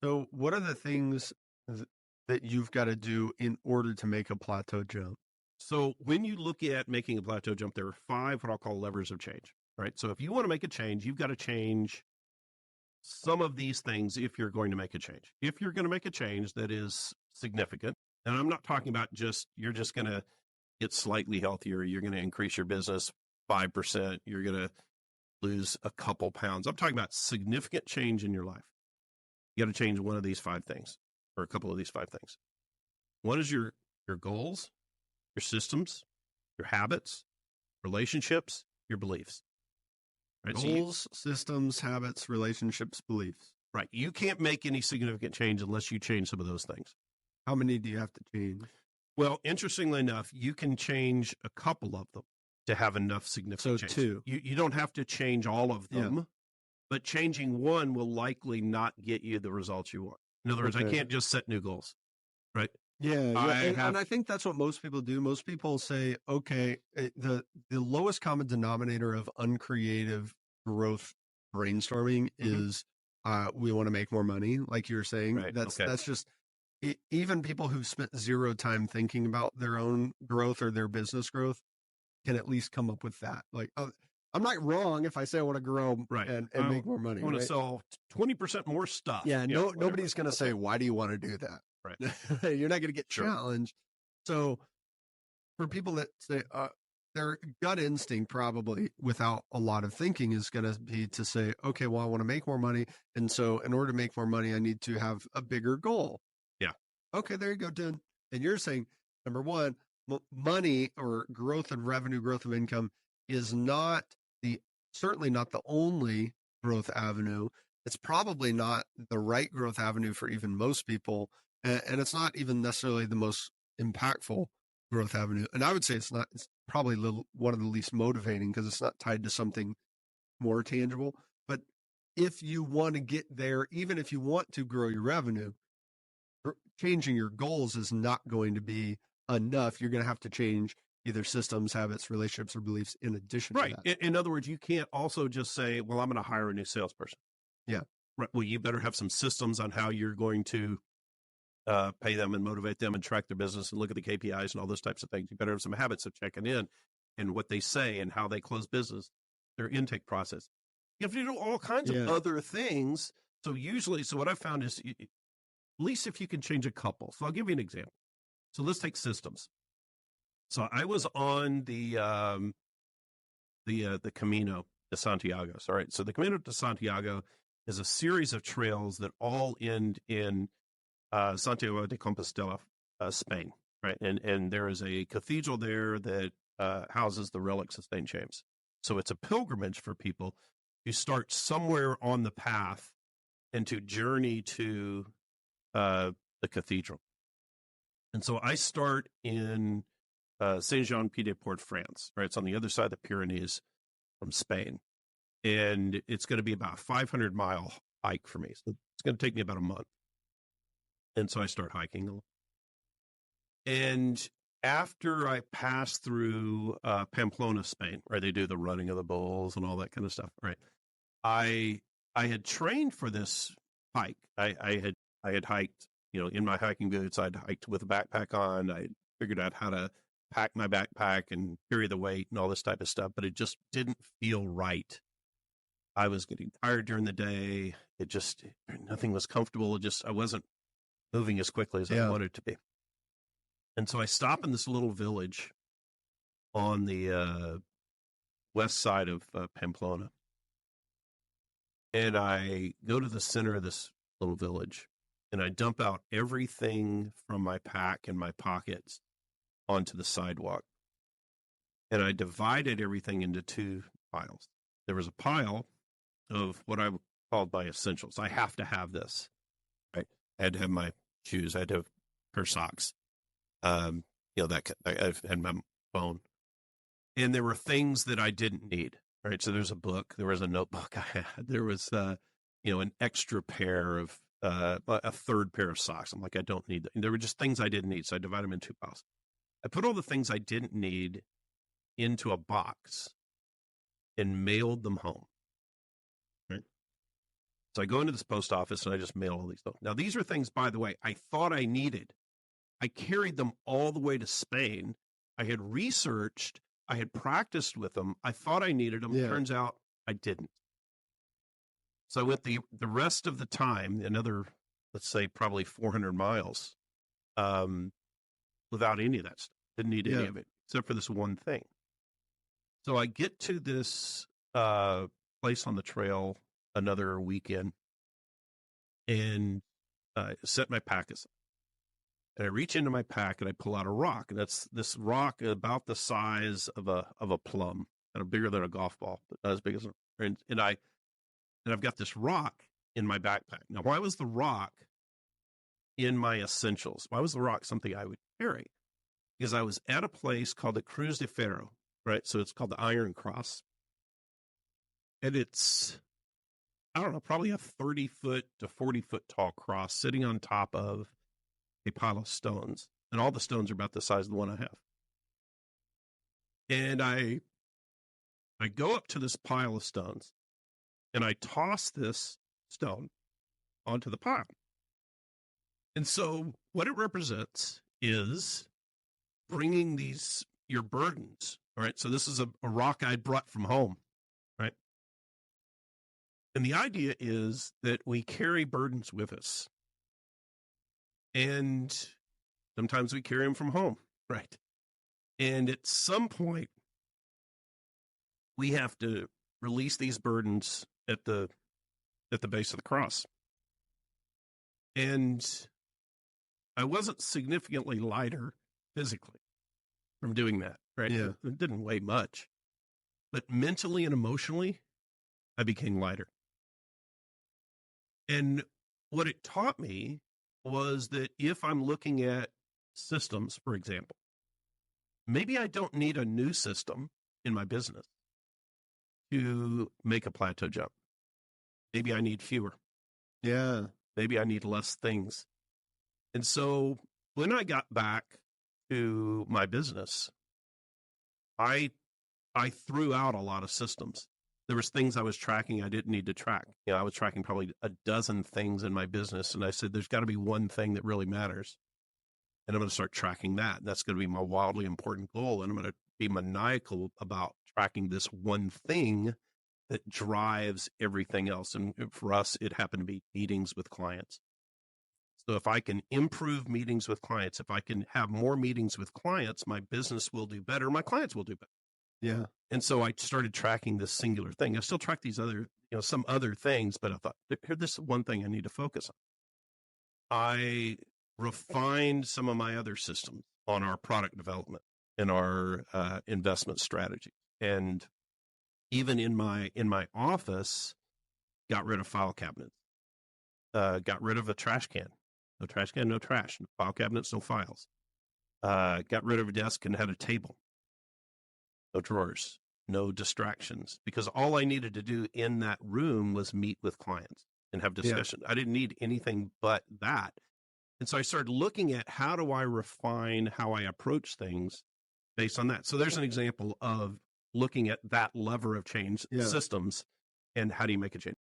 So what are the things that you've got to do in order to make a plateau jump? So when you look at making a plateau jump, there are 5 what I'll call levers of change, right? So if you want to make a change, you've got to change some of these things if you're going to make a change. If you're going to make a change that is significant, and I'm not talking about you're just going to get slightly healthier, you're going to increase your business 5%, you're going to lose a couple pounds. I'm talking about significant change in your life. You got to change one of these 5 things, or a couple of these 5 things. One is your goals, your systems, your habits, relationships, your beliefs. Right? Goals, systems, habits, relationships, beliefs. Right. You can't make any significant change unless you change some of those things. How many do you have to change? Well, interestingly enough, you can change a couple of them to have enough significant change. 2. You don't have to change all of them, but changing one will likely not get you the results you want. In other words, I can't just set new goals, right? And I think that's what most people do. Most people say, okay, the lowest common denominator of uncreative growth brainstorming is we want to make more money, like you're saying. Right. That's just even people who've spent 0 time thinking about their own growth or their business growth can at least come up with that. Like, I'm not wrong if I say I want to grow and make more money. I want to sell 20% more stuff. Yeah, nobody's going to say, why do you want to do that? Right. You're not going to get challenged. So for people that say their gut instinct, probably without a lot of thinking, is going to be to say, okay, well, I want to make more money. And so in order to make more money, I need to have a bigger goal. Yeah. Okay, there you go, Dan. And you're saying, number one, money or growth of revenue, growth of income is certainly not the only growth avenue. It's probably not the right growth avenue for even most people. And it's not even necessarily the most impactful growth avenue. And I would say it's probably one of the least motivating because it's not tied to something more tangible. But if you want to get there, even if you want to grow your revenue, changing your goals is not going to be enough. You're going to have to change either systems, habits, relationships, or beliefs in addition to that. In other words, you can't also just say, well, I'm going to hire a new salesperson. Yeah. Right. Well, you better have some systems on how you're going to pay them and motivate them and track their business and look at the KPIs and all those types of things. You better have some habits of checking in and what they say and how they close business, their intake process. You have to do all kinds of other things. So what I've found is at least if you can change a couple. So I'll give you an example. So let's take systems. So I was on the Camino de Santiago. All right. So the Camino de Santiago is a series of trails that all end in Santiago de Compostela, Spain, right? And there is a cathedral there that houses the relics of St. James. So it's a pilgrimage for people who start somewhere on the path and to journey to the cathedral. And so I start in Saint-Jean-Pied-de-Port, France, right? It's on the other side of the Pyrenees from Spain. And it's going to be about a 500-mile hike for me. So it's going to take me about a month. And so I start hiking. And after I pass through Pamplona, Spain, where they do the running of the bulls and all that kind of stuff, right? I had trained for this hike. I had hiked, in my hiking boots. I'd hiked with a backpack on. I figured out how to pack my backpack and carry the weight and all this type of stuff, but it just didn't feel right. I was getting tired during the day. Nothing was comfortable. I wasn't moving as quickly as I wanted to be. And so I stop in this little village on the west side of Pamplona. And I go to the center of this little village and I dump out everything from my pack and my pockets onto the sidewalk. And I divided everything into 2 piles. There was a pile of what I called my essentials. I have to have this, right? I had to have my shoes. I had to have a pair of socks. I had my phone. And there were things that I didn't need, right? So there's a book. There was a notebook I had. There was, an extra pair of, a third pair of socks. I'm like, I don't need that. And there were just things I didn't need. So I divided them in 2 piles. I put all the things I didn't need into a box and mailed them home. Right? So I go into this post office and I just mail all these notes. Now, these are things, by the way, I thought I needed. I carried them all the way to Spain. I had researched, I had practiced with them. I thought I needed them. Yeah. Turns out I didn't. So I went the rest of the time, another, let's say, probably 400 miles, without any of that stuff. Didn't need any of it, except for this one thing. So I get to this place on the trail another weekend and set my pack aside. And I reach into my pack and I pull out a rock. And that's this rock about the size of a plum, kind of bigger than a golf ball, but not as big as and I've got this rock in my backpack. Now, why was the rock in my essentials? Why was the rock something I would carry? Because I was at a place called the Cruz de Ferro, right? So it's called the Iron Cross. And it's, I don't know, probably a 30-foot to 40-foot tall cross sitting on top of a pile of stones. And all the stones are about the size of the one I have. And I go up to this pile of stones and I toss this stone onto the pile. And so what it represents is bringing your burdens, all right? So this is a rock I brought from home, right? And the idea is that we carry burdens with us. And sometimes we carry them from home, right? And at some point, we have to release these burdens at the base of the cross. And I wasn't significantly lighter physically from doing that, right? Yeah. It didn't weigh much. But mentally and emotionally, I became lighter. And what it taught me was that if I'm looking at systems, for example, maybe I don't need a new system in my business to make a plateau jump. Maybe I need fewer. Yeah. Maybe I need less things. And so when I got back to my business, I threw out a lot of systems. There was things I was tracking I didn't need to track. You know, I was tracking probably a dozen things in my business. And I said, there's got to be one thing that really matters. And I'm going to start tracking that. And that's going to be my wildly important goal. And I'm going to be maniacal about tracking this one thing that drives everything else. And for us, it happened to be meetings with clients. So if I can improve meetings with clients, if I can have more meetings with clients, my business will do better. My clients will do better. Yeah. And so I started tracking this singular thing. I still track these other, some other things, but I thought, here, this is one thing I need to focus on. I refined some of my other systems on our product development and our investment strategy. And even in my office, got rid of file cabinets, got rid of a trash can. No trash can, no trash. No file cabinets, no files. Got rid of a desk and had a table. No drawers, no distractions, because all I needed to do in that room was meet with clients and have discussion. Yeah. I didn't need anything but that. And so I started looking at how do I refine how I approach things based on that. So there's an example of looking at that lever of change systems and how do you make a change.